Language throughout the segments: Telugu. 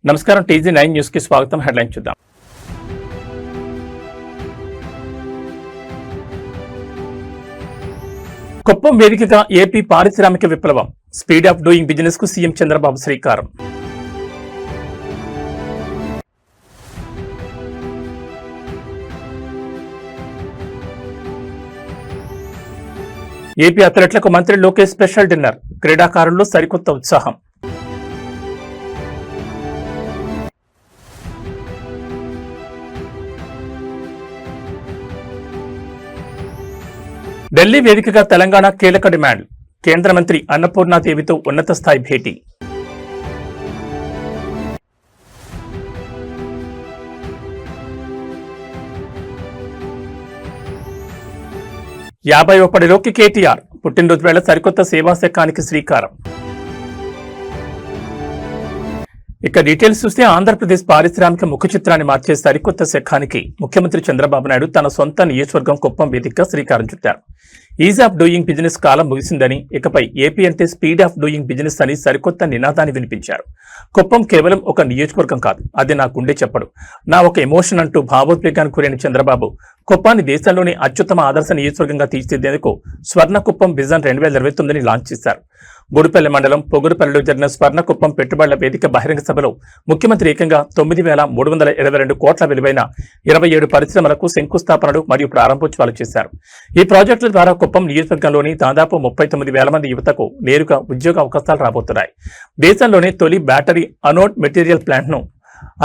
నమస్కారం TG9 న్యూస్ కి స్వాగతం. హెడ్లైన్ చూద్దాం. కుప్పం వేదికగా ఏపీ పారిశ్రామిక విప్లవం, స్పీడ్ ఆఫ్ డూయింగ్ బిజినెస్ కు సీఎం చంద్రబాబు శ్రీకారం. ఏపీ అథ్లెట్లకు మంత్రి లోకేష్ స్పెషల్ డిన్నర్, క్రీడాకారుల్లో సరికొత్త ఉత్సాహం. ఢిల్లీ వేదికగా తెలంగాణ కీలక డిమాండ్, కేంద్ర మంత్రి అన్నపూర్ణాదేవితో ఉన్నత స్థాయి భేటీ. యాభైవ పడిలోకి కేటీఆర్, పుట్టినరోజు వేళ సరికొత్త సేవా శకానికి శ్రీకారం. ఇక డీటెయిల్స్ చూస్తే ఆంధ్రప్రదేశ్ పారిశ్రామిక ముఖ చిత్రాన్ని మార్చే సరికొత్త శకానికి ముఖ్యమంత్రి చంద్రబాబు నాయుడు తన సొంత నియోజకవర్గం కుప్పం వేదికగా శ్రీకారం చుట్టారు. ఈజ్ ఆఫ్ డూయింగ్ బిజినెస్ కాలం ముగిసిందని, ఇకపై ఏపీ అంటే స్పీడ్ ఆఫ్ డూయింగ్ బిజినెస్ అని సరికొత్త నినాదాన్ని వినిపించారు. కుప్పం కేవలం ఒక నియోజకవర్గం కాదు, అది నా గుండె చెప్పడు, నా ఒక ఎమోషన్ అంటూ భావోద్వేగానికి గురైన చంద్రబాబు కుప్పాన్ని దేశంలోని అత్యుత్తమ ఆదర్శ నియోజకవర్గంగా తీర్చిదిద్దేందుకు స్వర్ణ కుప్పం విజన్ 2029 లాంచ్ చేశారు. గుడిపల్లి మండలం పొగురుపల్లిలో జరిగిన స్వర్ణకుప్పం పెట్టుబడుల వేదిక బహిరంగ సభలో ముఖ్యమంత్రి ఏకంగా 9,322 కోట్ల విలువైన 27 పరిశ్రమలకు శంకుస్థాపనలు మరియు ప్రారంభోత్సవాలు చేశారు. ఈ ప్రాజెక్టుల ద్వారా కుప్పం నియోజకవర్గంలోని దాదాపు 39,000 మంది యువతకు నేరుగా ఉద్యోగ అవకాశాలు రాబోతున్నాయి. దేశంలోనే తొలి బ్యాటరీ అనోడ్ మెటీరియల్ ప్లాంట్ ను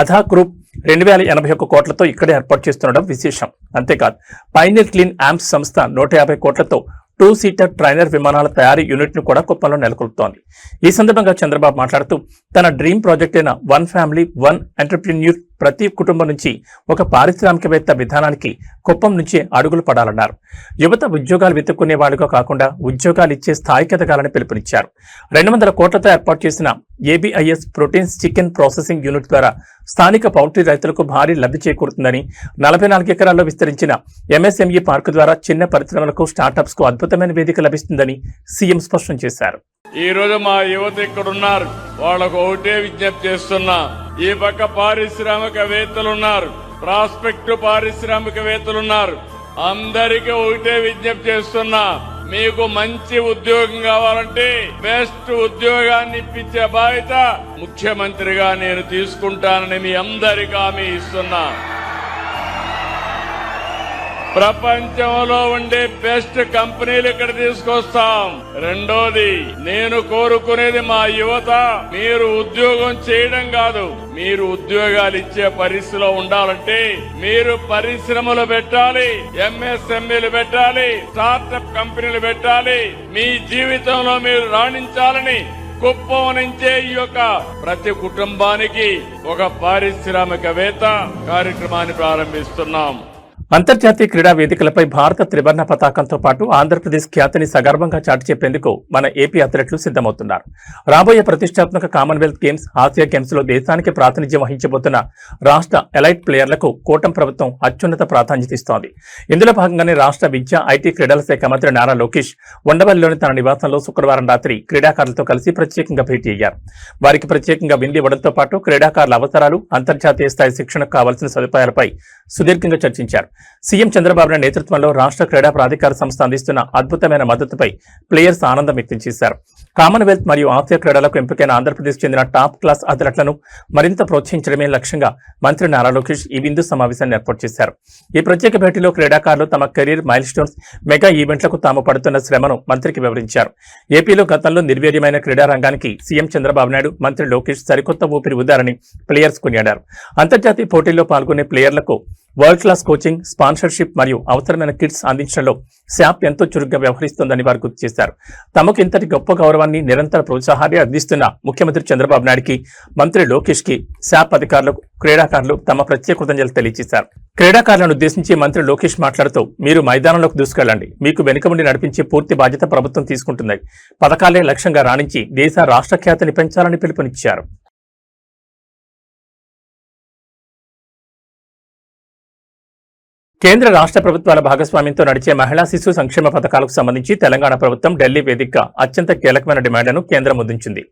అధా గ్రూప్ 2,081 కోట్లతో ఇక్కడే ఏర్పాటు చేస్తుండడం విశేషం. అంతేకాదు పైనీర్ క్లీన్ యాంప్స్ సంస్థ 150 కోట్లతో 2-సీటర్ ట్రైనర్ విమానాల తయారీ యూనిట్ ను కూడా కుప్పంలో నెలకొల్పుతోంది. ఈ సందర్భంగా చంద్రబాబు మాట్లాడుతూ తన డ్రీమ్ ప్రాజెక్ట్ అయిన వన్ ఫ్యామిలీ వన్ ఎంటర్ప్రెన్యూర్ ప్రతి కుటుంబం నుంచి ఒక పారిశ్రామికవేత్త విధానానికి కుప్పం నుంచి అడుగులు పడాలన్నారు. యువత ఉద్యోగాలు వెతుక్కునే వాడుగా కాకుండా ఉద్యోగాలు ఇచ్చే స్థాయికి ఎదగాలని పిలుపునిచ్చారు. 200 కోట్లతో ఏర్పాటు చేసిన ABIS proteins chicken processing unit ద్వారా స్థానిక పౌల్ట్రీ రైతులకు భారీ లబ్ధి చేకూరుతుందని, 44 ఎకరాల్లో విస్తరించిన MSME పార్కు ద్వారా చిన్న పరిశ్రమలకు స్టార్టప్స్ కు అద్భుతమైన వేదిక లభిస్తుందని సీఎం స్పష్టం చేశారు. ఈ రోజు మా యువత ఇక్కడ ఉన్నారు, వాళ్ళకు ఒకటే విజ్ఞప్తి చేస్తున్నా. ఈ పక్క పారిశ్రామికవేత్తలున్నారు, ప్రాస్పెక్టివ్ పారిశ్రామికవేత్తలున్నారు, అందరికీ ఒకటే విజ్ఞప్తి చేస్తున్నా. మీకు మంచి ఉద్యోగం కావాలంటే బెస్ట్ ఉద్యోగాన్ని ఇప్పించే బాధ్యత ముఖ్యమంత్రిగా నేను తీసుకుంటానని మీ అందరికీ హామీ ఇస్తున్నా. ప్రపంచంలో ఉండే బెస్ట్ కంపెనీలు ఇక్కడ తీసుకొస్తాం. రెండోది, నేను కోరుకునేది మా యువత మీరు ఉద్యోగం చేయడం కాదు, మీరు ఉద్యోగాలు ఇచ్చే పరిస్థితిలో ఉండాలంటే మీరు పరిశ్రమలు పెట్టాలి, MSMEలు పెట్టాలి, స్టార్టప్ కంపెనీలు పెట్టాలి. మీ జీవితంలో మీరు రాణించాలని కుప్పం నుంచే ఈ యొక్క ప్రతి కుటుంబానికి ఒక పారిశ్రామికవేత్త కార్యక్రమాన్ని ప్రారంభిస్తున్నాం. అంతర్జాతీయ క్రీడా వేదికలపై భారత త్రివర్ణ పతాకంతో పాటు ఆంధ్రప్రదేశ్ ఖ్యాతిని సగర్వంగా చాటి చెప్పేందుకు మన ఏపీ అథ్లెట్లు సిద్దమవుతున్నారు. రాబోయే ప్రతిష్టాత్మక కామన్వెల్త్ గేమ్స్, ఆసియా గేమ్స్ లో దేశానికి ప్రాతినిధ్యం వహించబోతున్న రాష్ట్ర ఎలైట్ ప్లేయర్లకు కూటమి ప్రభుత్వం అత్యున్నత ప్రాధాన్యత ఇస్తోంది. ఇందులో భాగంగానే రాష్ట్ర విద్యా, ఐటీ, క్రీడల శాఖ మంత్రి నారా లోకేష్ ఉండవల్లిలోని తన నివాసంలో శుక్రవారం రాత్రి క్రీడాకారులతో కలిసి ప్రత్యేకంగా భేటీ అయ్యారు. వారికి ప్రత్యేకంగా విందు ఇవ్వడంతో పాటు క్రీడాకారుల అవసరాలు, అంతర్జాతీయ స్థాయి శిక్షణకు కావాల్సిన సదుపాయాలపై సుదీర్ఘంగా చర్చించారు. సీఎం చంద్రబాబు నాయుడు నేతృత్వంలో రాష్ట్ర క్రీడా ప్రాధికార సంస్థ అందిస్తున్న అద్భుతమైన మద్దతుపై ప్లేయర్స్ ఆనందం వ్యక్తం చేశారు. కామన్వెల్త్ మరియు ఆసియా క్రీడలకు ఎంపికైన ఆంధ్రప్రదేశ్ చెందిన టాప్ క్లాస్ అథ్లెట్లను మరింత ప్రోత్సహించడమే లక్ష్యంగా మంత్రి నారా లోకేష్ ఈ విందు సమావేశాన్ని ఏర్పాటు చేశారు. ఈ ప్రత్యేక భేటీలో క్రీడాకారులు తమ కెరీర్ మైల్ స్టోన్స్, మెగా ఈవెంట్లకు తాము పడుతున్న శ్రమను మంత్రికి వివరించారు. ఏపీలో గతంలో నిర్వీర్యమైన క్రీడా రంగానికి సీఎం చంద్రబాబు నాయుడు, మంత్రి లోకేష్ సరికొత్త ఊపిరి ఊదారని ప్లేయర్స్ కొనియాడారు. అంతర్జాతీయ పోటీల్లో పాల్గొనే ప్లేయర్లకు వరల్డ్ క్లాస్ కోచింగ్, స్పాన్సర్షిప్ మరియు అవసరమైన కిట్స్ అందించడంలో శాప్ ఎంతో చురుగ్గా వ్యవహరిస్తోందని వారు గుర్తు చేశారు. తమకు ఇంతటి గొప్ప గౌరవాన్ని, నిరంతర ప్రోత్సాహాన్ని అందిస్తున్న ముఖ్యమంత్రి చంద్రబాబు నాయుడుకి, మంత్రి లోకేష్ కి శాప్ అధికారులకు, క్రీడాకారులు తమ ప్రత్యేక కృతజ్ఞతలు తెలియజేశారు. క్రీడాకారులను ఉద్దేశించి మంత్రి లోకేష్ మాట్లాడుతూ, మీరు మైదానంలోకి దూసుకెళ్లండి, మీకు వెనుక ఉండి నడిపించే పూర్తి బాధ్యత ప్రభుత్వం తీసుకుంటుంది. పథకాలే లక్ష్యంగా రాణించి దేశ రాష్ట్ర ఖ్యాతిని పెంచాలని పిలుపునిచ్చారు. కేంద్ర రాష్ట్ర ప్రభుత్వాల భాగస్వామ్యంతో నడిచే మహిళా శిశు సంక్షేమ పథకాలకు సంబంధించి తెలంగాణ ప్రభుత్వం ఢిల్లీ వేదికగా అత్యంత కీలకమైన డిమాండ్లను కేంద్రం ముద్రించింది.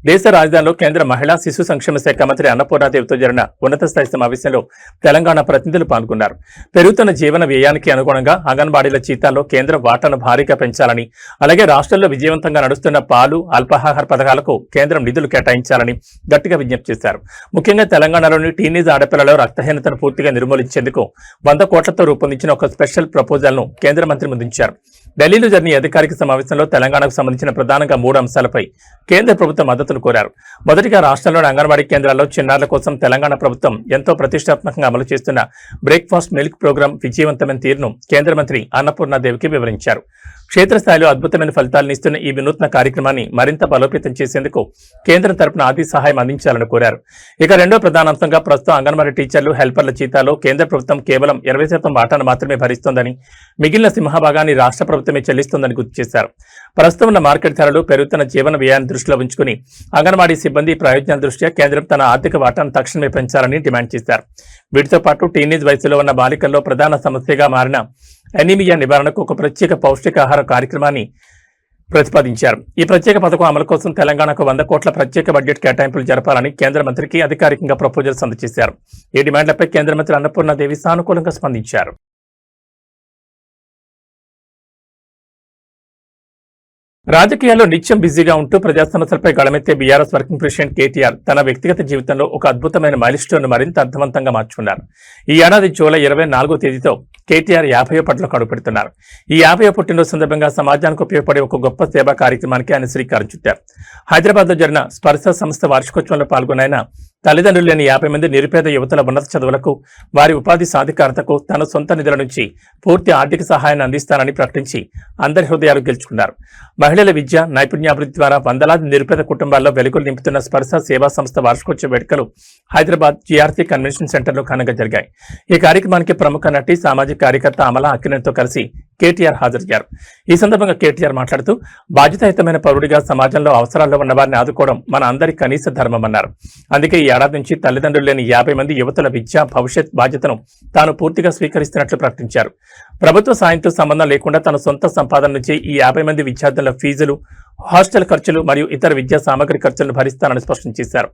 దేశ రాజధానిలో కేంద్ర మహిళా శిశు సంక్షేమ శాఖ మంత్రి అన్నపూర్ణాదేవితో జరిగిన ఉన్నత స్థాయి సమావేశంలో తెలంగాణ ప్రతినిధులు పాల్గొన్నారు. పెరుగుతున్న జీవన వ్యయానికి అనుగుణంగా అంగన్వాడీల జీతాల్లో కేంద్ర వాటాను భారీగా పెంచాలని, అలాగే రాష్ట్రంలో విజయవంతంగా నడుస్తున్న పాలు, అల్పాహార పథకాలకు కేంద్రం నిధులు కేటాయించాలని గట్టిగా విజ్ఞప్తి చేశారు. ముఖ్యంగా తెలంగాణలోని టీనేజ్ ఆడపిల్లల రక్తహీనతను పూర్తిగా నిర్మూలించేందుకు 100 కోట్లతో రూపొందించిన ఒక స్పెషల్ ప్రపోజల్ ను కేంద్ర మంత్రి ముందుంచారు. ఢిల్లీలో జరిగిన ఈ అధికారిక సమావేశంలో తెలంగాణకు సంబంధించిన ప్రధానంగా 3 అంశాలపై కేంద్ర ప్రభుత్వం మద్దతును కోరారు. మొదటిగా రాష్ట్రంలోని అంగన్వాడీ కేంద్రాల్లో చిన్నారుల కోసం తెలంగాణ ప్రభుత్వం ఎంతో ప్రతిష్టాత్మకంగా అమలు చేస్తున్న బ్రేక్ఫాస్ట్ మిల్క్ ప్రోగ్రాం విజయవంతమైన తీరును కేంద్ర మంత్రి అన్నపూర్ణాదేవికి వివరించారు. క్షేత్రస్థాయిలో అద్భుతమైన ఫలితాలను ఇస్తున్న ఈ వినూత్న కార్యక్రమాన్ని మరింత బలోపేతం చేసేందుకు కేంద్రం తరపున ఆర్థిక సహాయం అందించాలని కోరారు. ఇక రెండో ప్రధాన అంశంగా ప్రస్తుతం అంగన్వాడీ టీచర్లు, హెల్పర్ల జీతాల్లో కేంద్ర ప్రభుత్వం కేవలం 20% వాటాను మాత్రమే భరిస్తోందని, మిగిలిన సింహభాగాన్ని రాష్ట్ర ప్రభుత్వమే చెల్లిస్తోందని గుర్తు చేశారు. ప్రస్తుతం ఉన్న మార్కెట్ ధరలు, పెరుగుతున్న జీవన వ్యయాన్ని దృష్టిలో ఉంచుకుని అంగన్వాడీ సిబ్బంది ప్రయోజనాల దృష్ట్యా కేంద్రం తన ఆర్థిక వాటాను తక్షణమే పెంచాలని డిమాండ్ చేశారు. వీటితో పాటు టీనేజ్ వయసులో ఉన్న బాలికల్లో ప్రధాన సమస్యగా మారిన ఎనీమియా నివారణకు ఒక ప్రత్యేక పౌష్టికాహార కార్యక్రమాన్ని ప్రతిపాదించారు. ఈ ప్రత్యేక పథకం అమలు కోసం తెలంగాణకు 100 కోట్ల ప్రత్యేక బడ్జెట్ కేటాయింపులు జరపాలని కేంద్ర మంత్రికి అధికారికంగా ప్రపోజల్స్ అందజేశారు. ఈ డిమాండ్లపై కేంద్ర మంత్రి అన్నపూర్ణాదేవి సానుకూలంగా స్పందించారు. రాజకీయాల్లో నిత్యం బిజీగా ఉంటూ ప్రజా సమస్యలపై గళమెత్తే బీఆర్ఎస్ వర్కింగ్ ప్రెసిడెంట్ కేటీఆర్ తన వ్యక్తిగత జీవితంలో ఒక అద్భుతమైన మైలుస్టోన్ మరింత అర్థవంతంగా మార్చుకున్నారు. ఈ ఏడాది జూలై 24వ తేదీతో కేటీఆర్ 50వ పట్లకు అడుగుపెడుతున్నారు. ఈ 50వ పుట్టినరోజు సందర్భంగా సమాజానికి ఉపయోగపడే ఒక గొప్ప సేవా కార్యక్రమానికి ఆయన శ్రీకారం చుట్టారు. హైదరాబాద్ లో జరిగిన స్పర్శ సంస్థ వార్షికోత్సవంలో పాల్గొన్న ఆయన తల్లిదండ్రులు లేని 50 మంది నిరుపేద యువతుల ఉన్నత చదువులకు, వారి ఉపాధి సాధికారతకు తన సొంత నిధుల నుంచి పూర్తి ఆర్థిక సహాయాన్ని అందిస్తానని ప్రకటించి అందరి హృదయాలు గెలుచుకున్నారు. మహిళల విద్య, నైపుణ్యాభివృద్ధి ద్వారా వందలాది నిరుపేద కుటుంబాల్లో వెలుగులు నింపుతున్న స్పర్శ సేవా సంస్థ వార్షికోత్సవ వేడుకలు హైదరాబాద్ జీఆర్సీ కన్వెన్షన్ సెంటర్లో ఘనంగా జరిగాయి. ఈ కార్యక్రమానికి ప్రముఖ నటి, సామాజిక కార్యకర్త అమలా అక్కినేనితో కలిసి కేటీఆర్ హాజరయ్యారు. ఈ సందర్భంగా కేటీఆర్ మాట్లాడుతూ బాధ్యతాయుతమైన పౌరుడిగా సమాజంలో అవసరాల్లో ఉన్న వారిని ఆదుకోవడం మన అందరి కనీస ధర్మమన్నారు. అందుకే ఈ ఏడాది నుంచి తల్లిదండ్రులు లేని 50 మంది యువతుల విద్య, భవిష్యత్ బాధ్యతను తాను పూర్తిగా స్వీకరిస్తున్నట్లు ప్రకటించారు. ప్రభుత్వ సాయంతో సంబంధం లేకుండా తన సొంత సంపాదన నుంచి ఈ 50 మంది విద్యార్థుల ఫీజులు, హాస్టల్ ఖర్చులు మరియు ఇతర విద్యా సామగ్రి ఖర్చులను భరిస్తానని స్పష్టం చేశారు.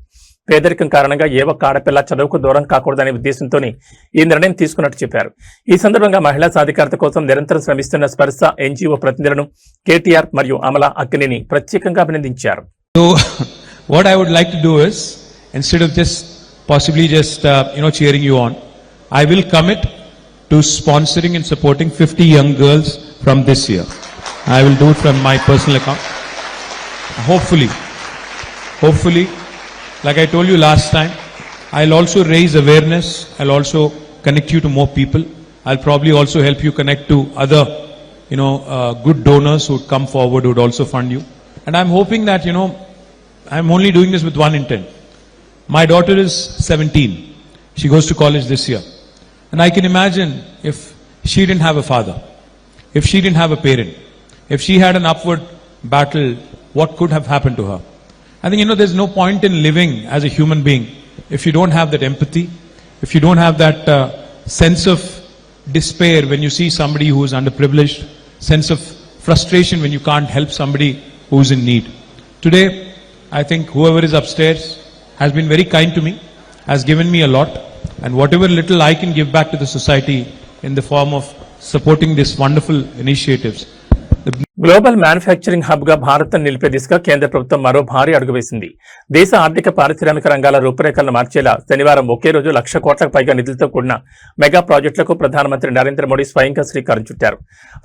పేదరికం కారణంగా ఏ ఒక్క ఆడపిల్ల చదువుకు దూరం కాకూడదనే ఉద్దేశంతోనే ఈ నిర్ణయం తీసుకున్నట్టు చెప్పారు. ఈ సందర్భంగా మహిళా సాధికారత కోసం నిరంతరం శ్రమిస్తున్న స్పర్శ ఎన్జీఓ ప్రతినిధులను కేటీఆర్ మరియు అమలా అక్కినేని ప్రత్యేకంగా అభినందించారు. So what I would like to do is, instead of just possibly just cheering you on, I will commit to sponsoring and supporting 50 young girls from this year. I will do it from my personal account. Hopefully, like I told you last time, I'll also raise awareness. I'll also connect you to more people. I'll probably also help you connect to other, good donors who would come forward, who would also fund you. And I'm hoping that, I'm only doing this with one intent. My daughter is 17. She goes to college this year. And I can imagine if she didn't have a father, if she didn't have a parent, if she had an upward battle, what could have happened to her? I think, there's no point in living as a human being if you don't have that empathy, if you don't have that sense of despair when you see somebody who is underprivileged, sense of frustration when you can't help somebody who is in need. Today, I think whoever is upstairs has been very kind to me, has given me a lot, and whatever little I can give back to the society in the form of supporting these wonderful initiatives. Global manufacturing hub గా భారత్ నిలిపే దిశగా కేంద్ర ప్రభుత్వం మరో భారీ అడుగు వేసింది. దేశ ఆర్థిక పారిశ్రామిక రంగాల రూపురేఖలను మార్చేలా శనివారం ఒకే రోజు 1,00,000 కోట్లకు పైగా నిధులతో కూడిన మెగా ప్రాజెక్టులకు ప్రధానమంత్రి నరేంద్ర మోడీ స్వయంగా శ్రీకారం చుట్టారు.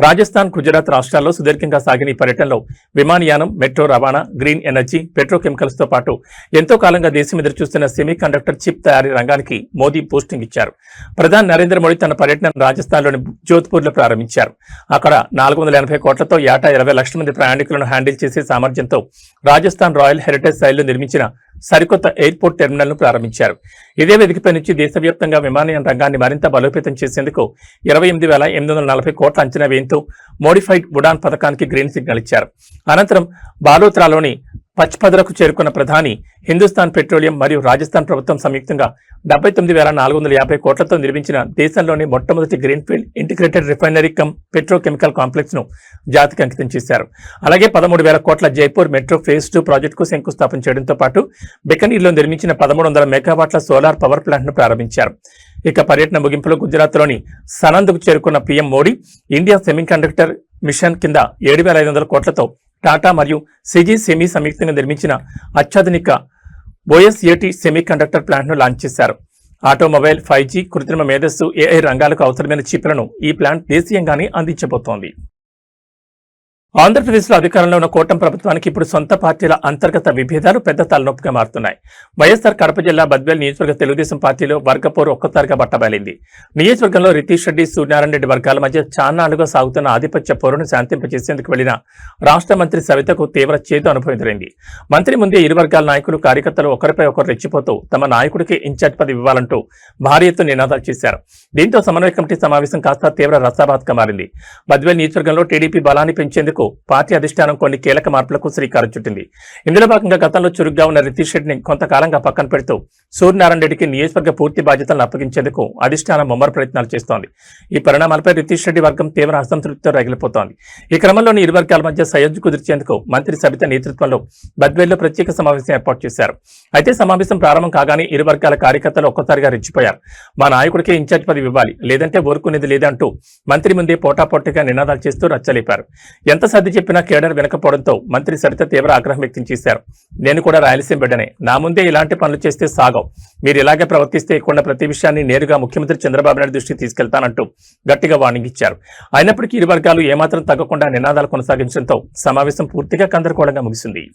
రాజస్థాన్, గుజరాత్ రాష్ట్రాల్లో సుదీర్ఘంగా సాగిన ఈ పర్యటనలో విమానయానం, మెట్రో రవాణా, గ్రీన్ ఎనర్జీ, పెట్రోకెమికల్స్ తో పాటు ఎంతో కాలంగా దేశం ఎదురు చూస్తున్న సెమీ కండక్టర్ చిప్ తయారీ రంగానికి మోదీ బూస్టింగ్ ఇచ్చారు. ప్రధాని నరేంద్ర మోడీ తన పర్యటన రాజస్థాన్లోని జోధ్పూర్ లో ప్రారంభించారు. అక్కడ 480 కోట్లతో ఏటా 20 లక్షల మంది ప్రయాణికులను హ్యాండిల్ చేసే సామర్థ్యంతో రాజస్థాన్ రాయల్ హెరిటేజ్ శైలిలో నిర్మించిన సరికొత్త ఎయిర్పోర్ట్ టెర్మినల్ ను ప్రారంభించారు. ఇదే వేదికపై నుంచి దేశవ్యాప్తంగా విమానయాన రంగాన్ని మరింత బలోపేతం చేసేందుకు 28,840 కోట్ల అంచనా వ్యయంతో మోడిఫైడ్ ఉడాన్ పథకానికి గ్రీన్ సిగ్నల్ ఇచ్చారు. అనంతరం బాలోత్రాలోని పచ్పదరకు చేరుకున్న ప్రధాని హిందుస్థాన్ పెట్రోలియం మరియు రాజస్థాన్ ప్రభుత్వం సంయుక్తంగా 79,450 కోట్లతో నిర్మించిన దేశంలోని మొట్టమొదటి greenfield integrated refinery come petrochemical complex ను జాతికి అంకితం చేశారు. అలాగే 13,000 కోట్ల జైపూర్ మెట్రో ఫేజ్ 2 ప్రాజెక్టుకు శంకుస్థాపన చేయడంతో పాటు బికనీర్లో నిర్మించిన 1300 మెగావాట్ల సోలార్ పవర్ ప్లాంట్ ను ప్రారంభించారు. ఇక పర్యటన ముగింపులో గుజరాత్లోని సనంద్కు చేరుకున్న PM Modi India semiconductor machine కింద 7,500 కోట్లతో టాటా మరియు సిజీ సెమీ సంయుక్తంగా నిర్మించిన అత్యాధునిక ఓఎస్ఏటి సెమీ కండక్టర్ ప్లాంట్ ను లాంచ్ చేశారు. ఆటోమొబైల్, 5G, కృత్రిమ మేధస్సు, AI రంగాలకు అవసరమైన చిప్లను ఈ ప్లాంట్ దేశీయంగానే అందించబోతోంది. ఆంధ్రప్రదేశ్లో అధికారంలో ఉన్న కూటమి ప్రభుత్వానికి ఇప్పుడు సొంత పార్టీల అంతర్గత విభేదాలు పెద్ద తలనొప్పిగా మారుతున్నాయి. వైఎస్ఆర్ కడప జిల్లా బద్వేల్ నియోజకవర్గ తెలుగుదేశం పార్టీలో వర్గపోరు ఒక్కసారిగా బట్టబయలింది. నియోజకవర్గంలో రితీష్ రెడ్డి, సూర్యనారాయణ రెడ్డి వర్గాల మధ్య చాన్నాళ్లుగా సాగుతున్న ఆధిపత్య పోరును శాంతింపజేసేందుకు వెళ్లిన రాష్ట్ర మంత్రి సవితకు తీవ్ర చేదు అనుభవం ఎదురైంది. మంత్రి ముందే ఇరు వర్గాల నాయకులు, కార్యకర్తలు ఒకరిపై ఒకరు రెచ్చిపోతూ తమ నాయకుడికి ఇన్ఛార్జ్ పదవి ఇవ్వాలంటూ భారీ ఎత్తున నినాదాలు చేశారు. దీంతో సమన్వయ కమిటీ సమావేశం కాస్త తీవ్ర రసాభాత్గా మారింది. బద్వేల్ నియోజకవర్గంలో టీడీపీ బలాన్ని పెంచేందుకు పార్టీ అధిష్టానం కొన్ని కీలక మార్పులకు శ్రీకారం చుట్టింది. ఇందులో భాగంగా గతంలో చురుగ్గా ఉన్న రితీష్ రెడ్డిని కొంతకాలంగా పక్కన పెడుతూ సూర్యనారాయణ రెడ్డికి నియోజకవర్గ పూర్తి బాధ్యతలను అప్పగించేందుకు అధిష్టానం ముమ్మర ప్రయత్నాలు చేస్తోంది. ఈ పరిణామాలపై రితీష్ రెడ్డి వర్గం తీవ్ర అసంతృప్తితో రగిలిపోతోంది. ఈ క్రమంలోని ఇరు వర్గాల మధ్య సయోధ్య కుదిర్చేందుకు మంత్రి సబిత నేతృత్వంలో బద్వేల్లో ప్రత్యేక సమావేశం ఏర్పాటు చేశారు. అయితే సమావేశం ప్రారంభం కాగానే ఇరు వర్గాల కార్యకర్తలు ఒక్కసారిగా రెచ్చిపోయారు. మా నాయకుడికే ఇన్ఛార్జ్ పదవి ఇవ్వాలి, లేదంటే ఊరుకునేది లేదంటూ మంత్రి ముందే పోటాపోటీగా నినాదాలు చేస్తూ రచ్చలేపారు. ఎంత సర్ది చెప్పినా కేడర్ వినకపోవడంతో మంత్రి సరిత తీవ్ర ఆగ్రహం వ్యక్తం చేశారు. నేను కూడా రాయలసీమ బిడ్డనే, నా ముందే ఇలాంటి పనులు చేస్తే సాగవు, మీరు ఇలాగే ప్రవర్తిస్తే ఇక్కడ ప్రతి విషయాన్ని నేరుగా ముఖ్యమంత్రి చంద్రబాబు నాయుడు దృష్టికి తీసుకెళ్తానంటూ గట్టిగా వార్నింగ్ ఇచ్చారు. అయినప్పటికీ ఇరు వర్గాలు ఏమాత్రం తగ్గకుండా నినాదాలు కొనసాగించడంతో సమావేశం పూర్తిగా గందరగోళంగా ముగిసింది.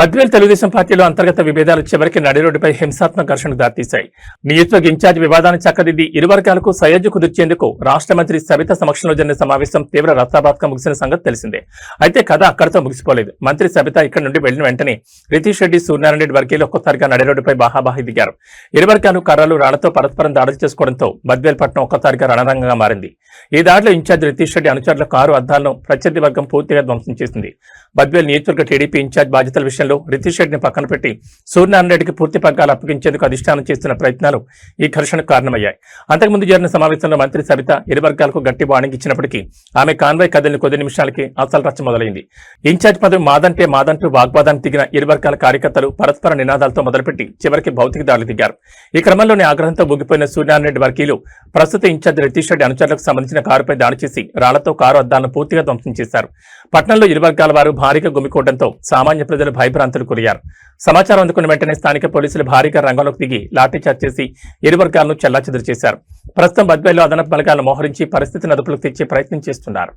బద్వేల్ తెలుగుదేశం పార్టీలో అంతర్గత విభేదాలు చివరికి నడిరోడ్డుపై హింసాత్మక ఘర్షణకు దారితీశాయి. నియోజకవర్గ ఇన్ఛార్జ్ వివాదాన్ని చక్కదిద్ది ఇరు వర్గాలకు సయోధ్య కుదిర్చేందుకు రాష్ట్ర మంత్రి సబిత సమక్షంలో జరిగిన సమావేశం తీవ్ర రసాభాత్గా ముగిసిన సంగతి తెలిసిందే. అయితే కథ అక్కడితో ముగిసిపోలేదు. మంత్రి సబిత ఇక్కడి నుండి వెళ్లిన వెంటనే రితీష్ రెడ్డి, సూర్యనారాయణ రెడ్డి వర్గీయులు ఒక్కసారిగా నడిరోడ్డుపై బాహాబాహి దిగారు. ఇరు వర్గాలు కర్రలు, రాళ్లతో పరస్పరం దాడులు చేసుకోవడంతో బద్వేల్ పట్టణం ఒక్కసారిగా రణరంగంగా మారింది. ఈ దాడిలో ఇన్ఛార్జ్ రితీష్ రెడ్డి అనుచరుల కారు అద్దాలను ప్రత్యర్థి వర్గం పూర్తిగా ధ్వంసం చేసింది. బద్వేల్ నియోజకవర్గ టీడీపీ ఇన్ఛార్జ్ బాధ్యతల విషయంలో రితీష్ రెడ్డిని పక్కన పెట్టి సూర్యనారాయణ రెడ్డికి పూర్తి పగ్గాలు అప్పగించేందుకు అధిష్టానం చేస్తున్న ప్రయత్నాలు ఈ ఘర్షణకు కారణమయ్యాయి. అంతకుముందు జరిగిన సమావేశంలో మంత్రి సబిత ఇరు వర్గాలకు గట్టి వార్నింగ్ ఇచ్చినప్పటికీ ఆమె కాన్వాయ్ కదిలిన కొద్ది నిమిషాలకి అసలు రచ్చ మొదలైంది. ఇన్ఛార్జ్ పదవి మాదంటే మాదంటూ వాగ్వాదానికి దిగిన ఇరు వర్గాల కార్యకర్తలు పరస్పర నినాదాలతో మొదలుపెట్టి చివరికి భౌతిక దాడులు దిగారు. ఈ క్రమంలోనే ఆగ్రహంతో ఊగిపోయిన సూర్యనారాయణ రెడ్డి వర్గీయులు ప్రస్తుత ఇన్ఛార్జ్ రితీష్ రెడ్డి అనుచరులకు సంబంధించిన కారుపై దాడి చేసి రాళ్లతో కారు అద్దాలను పూర్తిగా ధ్వంసం చేశారు. పట్టణంలో ఇరు వర్గాల వారు భారీగా గుమికూడడంతో సామాన్య ప్రజలు భయభ్రాంతులు గురయ్యారు. సమాచారం అందుకున్న వెంటనే స్థానిక పోలీసులు భారీగా రంగంలోకి దిగి లాఠీచార్జ్ చేసి ఇరు వర్గాలను చెల్లాచెదురు చేశారు. ప్రస్తుతం బద్వేల్లో అదనపు బలగాలను మోహరించి పరిస్థితిని అదుపులోకి తెచ్చే ప్రయత్నం చేస్తున్నారు.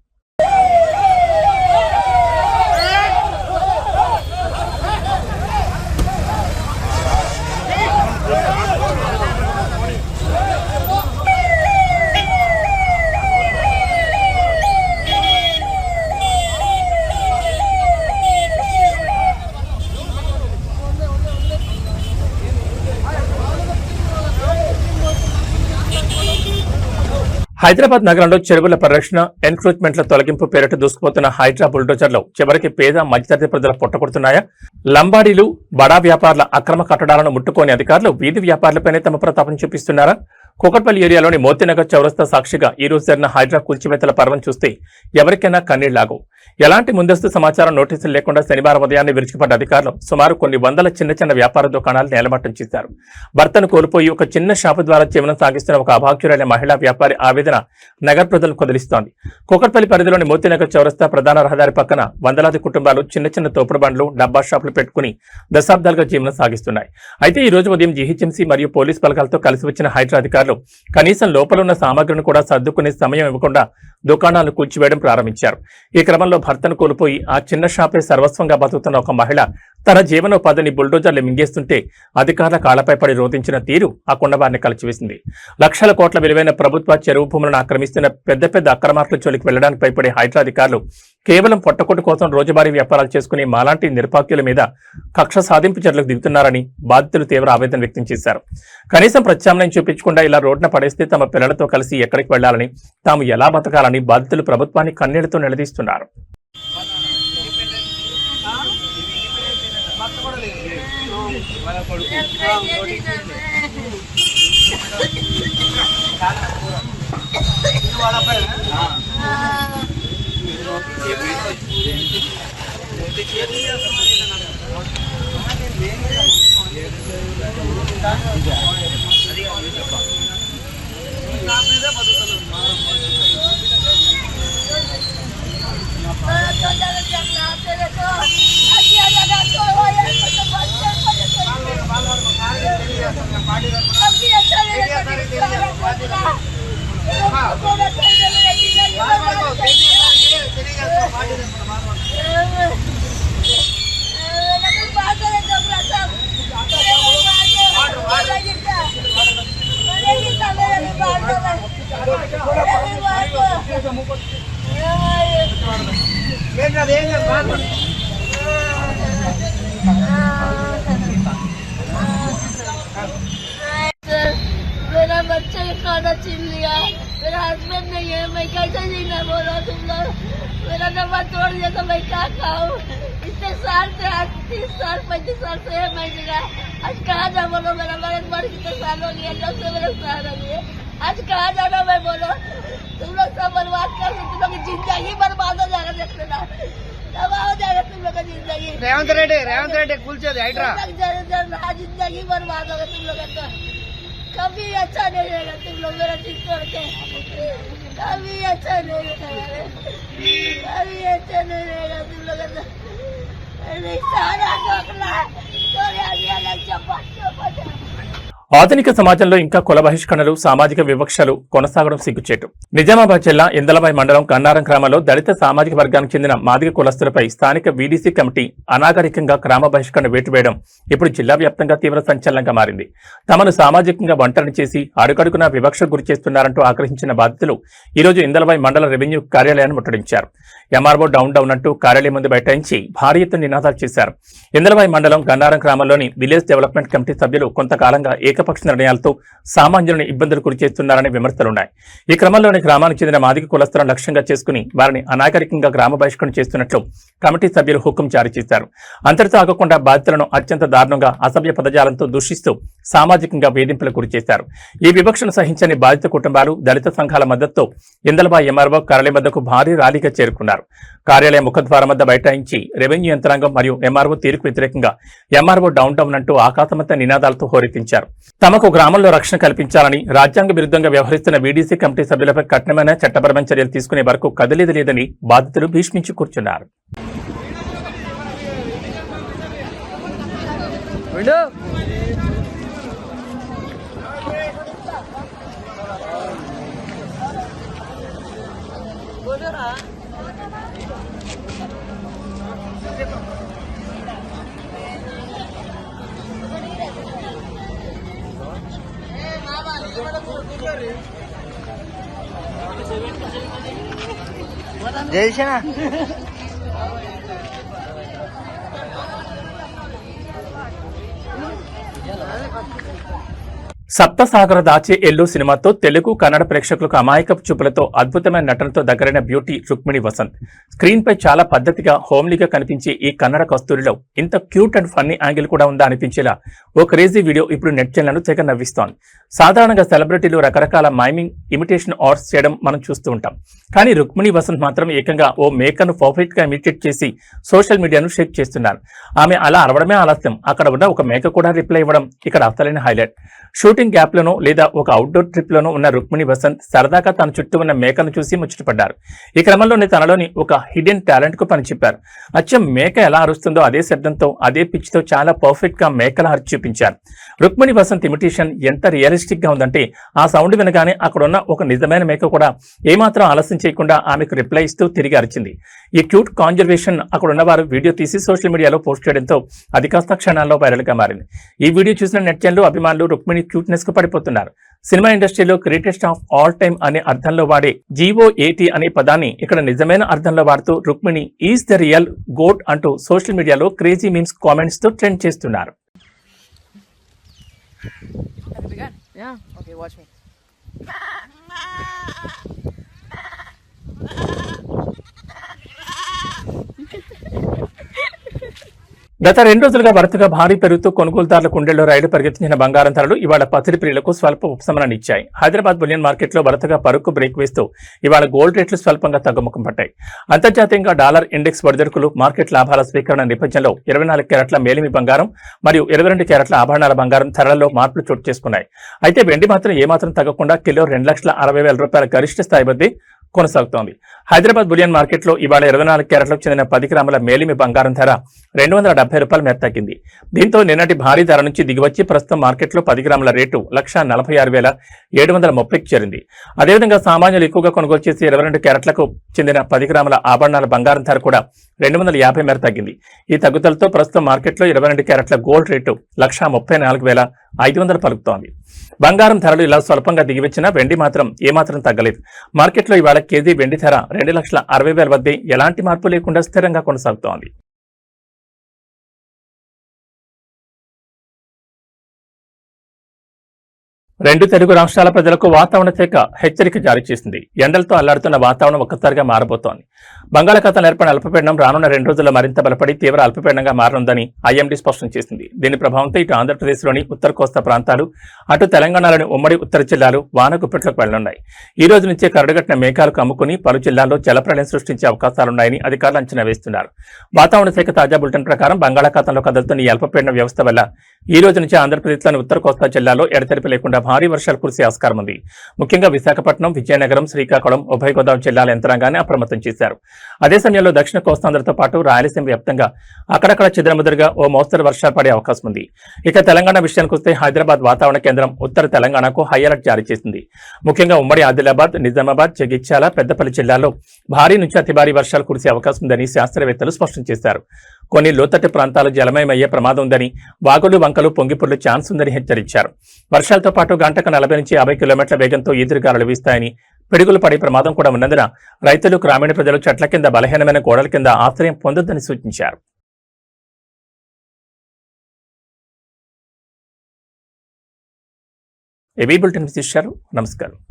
హైదరాబాద్ నగరంలో చెరువుల పరిరక్షణ, ఎన్క్రోచ్మెంట్ల తొలగింపు పేరిట దూసుకుపోతున్న హైడ్రా బుల్డోజర్లు చివరికి పేద మధ్యతరగతి ప్రజల పొట్టకొడుతున్నాయా? లంబాడీలు, బడా వ్యాపారుల అక్రమ కట్టడాలను ముట్టుకోని అధికారులు వీధి వ్యాపారులపైనే తమ ప్రతాపం చూపిస్తున్నారా? కూకట్పల్లి ఏరియాలోని మోతీనగర్ చౌరస్తా సాక్షిగా ఈ రోజు జరిగిన హైడ్రా కూల్చివేతల పర్వం చూస్తే ఎవరికైనా కన్నీళ్లాగు. ఎలాంటి ముందస్తు సమాచారం, నోటీసులు లేకుండా శనివారం ఉదయాన్నే విరుచుకుపడ్డ అధికారులు సుమారు కొన్ని వందల చిన్న చిన్న వ్యాపార దుకాణాలు నేలమట్టం చేశారు. భర్తను కోల్పోయి ఒక చిన్న షాపు ద్వారా జీవనం సాగిస్తున్న ఒక అభాగ్యురైన మహిళా వ్యాపారి ఆవేదన నగర ప్రజలను కదిలిస్తోంది. కూకట్పల్లి పరిధిలోని మోతీనగర్ చౌరస్తా ప్రధాన రహదారి పక్కన వందలాది కుటుంబాలు చిన్న చిన్న తోపుడు బండ్లు, డబ్బా షాపులు పెట్టుకుని దశాబ్దాలుగా జీవనం సాగిస్తున్నాయి. అయితే ఈ రోజు ఉదయం జీహెచ్ఎంసీ మరియు పోలీస్ బలగాలతో కలిసి వచ్చిన హైడ్రా అధికారులు కనీసం లోపల ఉన్న సామగ్రిని కూడా సర్దుకునే సమయం ఇవ్వకుండా దుకాణాలను కూల్చివేయడం ప్రారంభించారు. ఈ క్రమంలో భర్తను కోల్పోయి ఆ చిన్న షాపే సర్వస్వంగా బతుకుతున్న ఒక మహిళ తన జీవనోపాధిని బుల్డోజర్లు మింగేస్తుంటే అధికారుల కాళ్లపై పడి రోధించిన తీరు ఆ కుండవారిని కలిచివేసింది. లక్షల కోట్ల విలువైన ప్రభుత్వ చెరువు భూములను ఆక్రమిస్తున్న పెద్ద పెద్ద అక్రమార్కుల చోలికి వెళ్లడానికి భయపడే హైడ్రా అధికారులు కేవలం పొట్టకొట్టు కోసం రోజువారీ వ్యాపారాలు చేసుకునే మాలాంటి నిరుపాక్యుల మీద కక్ష సాధింపు చర్యలకు దిగుతున్నారని బాధితులు తీవ్ర ఆవేదన వ్యక్తం చేశారు. కనీసం ప్రత్యామ్నాయం చూపించకుండా ఇలా రోడ్డున పడేస్తే తమ పిల్లలతో కలిసి ఎక్కడికి వెళ్లాలని, తాము ఎలా బతకాలని బాధితులు ప్రభుత్వాన్ని కన్నీళ్లతో నిలదీస్తున్నారు. मेरा बच्चा का खाना छीन लिया, मेरा हस्बैंड नहीं है, मैं कैसे जीना बोलो तुम लोग। मेरा नंबर तोड़ दिया तो मैं क्या खाऊं। इतने साल से, आज 30 साल 35 साल से है मैं जीना। आज कहाँ जा बोलो, मेरा मरद मर कितने साल हो गया, 9 से मेरे साल हो गए। आज कहाँ जाना मैं बोलो। तुम लोग सब बर्बाद कर, तुम लोग की जिंदगी बर्बाद हो जाएगा, देख लेना तबाह हो जाएगा तुम लोग की जिंदगी। रेवंत रेड्डी कुलचे हाइड्रा जिंदगी बर्बाद होगा तुम लोग का। कभी अच्छा नहीं रहेगा तुम लोग मेरा ठीक छोड़ के, कभी अच्छा नहीं रहेगा, कभी अच्छा नहीं रहेगा तुम लोग का। सारा डोकला ఆధునిక సమాజంలో ఇంకా కుల బహిష్కరణలు, సామాజిక వివక్షలు కొనసాగడం సిగ్గుచేటు. నిజామాబాద్ జిల్లా ఇందలవాయి మండలం కన్నారం గ్రామంలో దళిత సామాజిక వర్గానికి చెందిన మాదిగ కులస్తులపై స్థానిక వీడీసీ కమిటీ అనాగరికంగా గ్రామ బహిష్కరణ వేటు వేయడం ఇప్పుడు జిల్లా వ్యాప్తంగా తీవ్ర సంచలనంగా మారింది. తమను సామాజికంగా ఒంటరిని చేసి అడుగడుగునా వివక్ష గురి చేస్తున్నారంటూ ఆగ్రహించిన బాధితులు ఈరోజు ఇందలవాయి మండల రెవెన్యూ కార్యాలయాన్ని ముట్టడించారు. ఎంఆర్ఓ డౌన్ డౌన్ అంటూ కార్యాలయం ముందు బైఠాయించి భారీ ఎత్తున నినాదాలు చేశారు. ఇందలవాయి మండలం గన్నారం గ్రామంలోని విలేజ్ డెవలప్మెంట్ కమిటీ సభ్యులు కొంతకాలంగా ఏకపక్ష నిర్ణయాలతో సామాన్యులను ఇబ్బందులు గురి చేస్తున్నారనే విమర్శలున్నాయి. ఈ క్రమంలోని గ్రామానికి చెందిన మాదిగ కులస్తులను లక్ష్యంగా చేసుకుని వారిని అనాగరికంగా గ్రామ బహిష్కరణ చేస్తున్నట్లు కమిటీ సభ్యులు హుకుం జారీ చేశారు. అంతటితో ఆగకుండా బాధితులను అత్యంత దారుణంగా అసభ్య పదజాలంతో దూషిస్తూ సామాజికంగా వేధింపులకు గురి చేశారు. ఈ వివక్షను సహించని బాధిత కుటుంబాలు, దళిత సంఘాల మద్దతుతో ఇందలబాయి ఎంఆర్ఓ కార్యాలయం వద్దకు భారీ ర్యాలీగా చేరుకున్నారు. కార్యాలయం ముఖద్వారం వద్ద బైఠాయించి రెవెన్యూ యంత్రాంగం మరియు ఎంఆర్ఓ తీరుకు వ్యతిరేకంగా ఎంఆర్ఓ డౌన్ డౌన్ అంటూ ఆకాశమంతా నినాదాలతో హోరెత్తించారు. తమకు గ్రామంలో రక్షణ కల్పించాలని, రాజ్యాంగ విరుద్ధంగా వ్యవహరిస్తున్న వీడీసీ కమిటీ సభ్యులపై కఠినమైన చట్టపరమైన చర్యలు తీసుకునే వరకు కదిలేదు లేదని బాధితులు భీష్మించి కూర్చున్నారు. జయసేన సప్తసాగర దాచే ఎల్లు సినిమాతో తెలుగు, కన్నడ ప్రేక్షకులకు అమాయకపు చూపులతో అద్భుతమైన నటనతో దగ్గరైన బ్యూటీ రుక్మిణి వసంత్. స్క్రీన్ పై చాలా పద్ధతిగా, హోమ్లీగా కనిపించే ఈ కన్నడ కస్తూరిలో ఇంత క్యూట్ అండ్ ఫన్నీ యాంగిల్ కూడా ఉందా అనిపించేలా ఓ క్రేజీ వీడియో ఇప్పుడు నెట్జన్లను తెగ నవ్విస్తోంది. సాధారణంగా సెలబ్రిటీలు రకరకాల మైమింగ్, ఇమిటేషన్ ఆర్ట్స్ చేయడం మనం చూస్తూ ఉంటాం. కానీ రుక్మిణి వసంత్ మాత్రం ఏకంగా ఓ మేకర్ను పర్ఫెక్ట్ గా ఇమిటేట్ చేసి సోషల్ మీడియాను షేక్ చేస్తున్నారు. ఆమె అలా అరవడమే ఆలస్యం, అక్కడ ఉన్న ఒక మేక కూడా రిప్లై ఇవ్వడం ఇక్కడ అసలైన హైలైట్. షూటింగ్ గ్యాప్ లోనో లేదా ఒక అవుట్డోర్ ట్రిప్ లోనో ఉన్న రుక్మిణి వసంత్ సరదాగా తన చుట్టూ ఉన్న మేకను చూసి ముచ్చటపడ్డారు. ఈ క్రమంలోనే తనలోని ఒక హిడెన్ టాలెంట్ కు పని చెప్పారు. అచ్చం మేక ఎలా అరుస్తుందో అదే శబ్దంతో, అదే పిచ్ తో చాలా పర్ఫెక్ట్ గా మేకల అరిచి చూపించారు. రుక్మిణి వసంత్ ఇమిటేషన్ ఎంత రియలిస్టిక్ గా ఉందంటే ఆ సౌండ్ వినగానే అక్కడున్న ఒక నిజమైన మేక కూడా ఏమాత్రం ఆలస్యం చేయకుండా ఆమెకు రిప్లై ఇస్తూ తిరిగి అరిచింది. ఈ క్యూట్ కాన్జర్వేషన్ అక్కడున్న వారు వీడియో తీసి సోషల్ మీడియాలో పోస్ట్ చేయడంతో అది కాస్త క్షణాల్లో వైరల్ గా మారింది. ఈ వీడియో చూసిన నెట్జన్లు, అభిమానులు రుక్మిణి క్యూట్నెస్ కు పడిపోతున్నారు. సినిమా ఇండస్ట్రీలో గ్రేటెస్ట్ ఆఫ్ ఆల్ టైమ్ అనే అర్థంలో వాడే GOAT అనే పదాన్ని ఇక్కడ నిజమైన అర్థంలో వాడుతూ Rukmini is the real goat అంటూ సోషల్ మీడియాలో క్రేజీ మీమ్స్, కామెంట్స్ తో ట్రెండ్ చేస్తున్నారు. Yeah. Okay, watch me. గత 2 రోజులుగా వరుసగా భారీ పెరుగుతూ కొనుగోలుదారుల కుండెల్లో రైలు పరిగెత్తించిన బంగారం ధరలు ఇవాళ పసిడి ప్రియులకు స్వల్ప ఉపశమనాన్నిచ్చాయి. హైదరాబాద్ బులియన్ మార్కెట్లో వరుసగా పరుకు బ్రేక్ వేస్తూ ఇవాళ గోల్డ్ రేట్లు స్వల్పంగా తగ్గుముఖం పట్టాయి. అంతర్జాతీయంగా డాలర్ ఇండెక్స్ ఒడిదుడుకులు, మార్కెట్ లాభాల స్వీకరణ నేపథ్యంలో 24 క్యారెట్ల మేలిమి బంగారం మరియు 22 క్యారెట్ల ఆభరణాల బంగారం ధరల్లో మార్పులు చోటు చేసుకున్నాయి. అయితే వెండి మాత్రం ఏమాత్రం తగ్గకుండా కిలో 2,60,000 రూపాయల గరిష్ట స్థాయి వద్ద కొనసాగుతోంది. హైదరాబాద్ బులియన్ మార్కెట్లో ఇవాళ 24 క్యారెట్లకు చెందిన 10 గ్రాముల మేలిమి బంగారం ధర 270 రూపాయల మేర తగ్గింది. దీంతో నిన్నటి భారీ ధర నుంచి దిగివచ్చి ప్రస్తుతం మార్కెట్లో 10 గ్రాముల రేటు 1,46,730కి చేరింది. అదేవిధంగా సామాన్యులు ఎక్కువగా కొనుగోలు చేసి 22 క్యారెట్లకు చెందిన 10 గ్రాముల ఆభరణాల బంగారం ధర కూడా 250 మేర తగ్గింది. ఈ తగ్గుదలతో ప్రస్తుతం మార్కెట్లో 22 క్యారెట్ల గోల్డ్ రేటు 1,34,500 పలుకుతోంది. బంగారం ధరలు ఇలా స్వల్పంగా దిగివచ్చినా వెండి మాత్రం ఏమాత్రం తగ్గలేదు. మార్కెట్లో ఇవాళ కేజీ వెండి ధర 2,60,000 వద్దే ఎలాంటి మార్పు లేకుండా స్థిరంగా కొనసాగుతోంది. రెండు తెలుగు రాష్ట్రాల ప్రజలకు వాతావరణ శాఖ హెచ్చరిక జారీ చేసింది. ఎండలతో అల్లాడుతున్న వాతావరణం ఒక్కసారిగా మారబోతోంది. బంగాళాఖాతంలో ఏర్పడిన అల్పపీడనం రానున్న 2 రోజుల్లో మరింత బలపడి తీవ్ర అల్పపీడనంగా మారనుందని IMD స్పష్టం చేసింది. దీని ప్రభావంతో ఇటు ఆంధ్రప్రదేశ్లోని ఉత్తర కోస్తా ప్రాంతాలు, అటు తెలంగాణలోని ఉమ్మడి ఉత్తర జిల్లాలు వాన గుప్పెట్లోకి వెళ్లనున్నాయి. ఈ రోజు నుంచే కరడుగట్టిన మేఘాలు కమ్ముకుని పలు జిల్లాల్లో జలప్రళయం సృష్టించే అవకాశాలున్నాయని అధికారులు అంచనా వేస్తున్నారు. వాతావరణ శాఖ తాజా బులెటిన్ ప్రకారం బంగాళాఖాతంలో కదులుతున్న ఈ అల్పపీడన వ్యవస్థ వల్ల ఈ రోజు నుంచి ఆంధ్రప్రదేశ్లోని ఉత్తర కోస్తా జిల్లాలో ఎడతెరిపి లేకుండా భారీ వర్షాలు కురిసే ఆస్కారం ఉంది. ముఖ్యంగా విశాఖపట్నం, విజయనగరం, శ్రీకాకుళం, ఉభయ గోదావరి జిల్లాల యంత్రాంగాన్ని అప్రమత్తం చేశారు. అదే సమయంలో దక్షిణ కోస్తాంధ్రతో పాటు రాయలసీమ వ్యాప్తంగా అక్కడక్కడ చెదురుమదురుగా ఓ మోస్తరు వర్షాలు పడే అవకాశం ఉంది. ఇక తెలంగాణ విషయానికి వస్తే హైదరాబాద్ వాతావరణ కేంద్రం ఉత్తర తెలంగాణకు హై అలర్ట్ జారీ చేసింది. ముఖ్యంగా ఉమ్మడి ఆదిలాబాద్, నిజామాబాద్, జగిత్యాల, పెద్దపల్లి జిల్లాల్లో భారీ నుంచి అతి భారీ వర్షాలు కురిసే అవకాశం ఉందని శాస్త్రవేత్తలు స్పష్టం చేశారు. కొన్ని లోతట్టు ప్రాంతాలు జలమయమయ్యే ప్రమాదం ఉందని, వాగులు వంకలు పొంగిపొర్లు ఛాన్స్ ఉందని హెచ్చరించారు. వర్షాలతో పాటు గంటకు 40 నుంచి 50 కిలోమీటర్ల వేగంతో ఈదురుగాలులు వీస్తాయని పిడుగులు పడే ప్రమాదం కూడా ఉన్నందున రైతులు, గ్రామీణ ప్రజలు చెట్ల కింద, బలహీనమైన గోడల కింద ఆశ్రయం పొందొద్దని సూచించారు. ఏబీ బులెటిన్ విశేషాలు. నమస్కారం.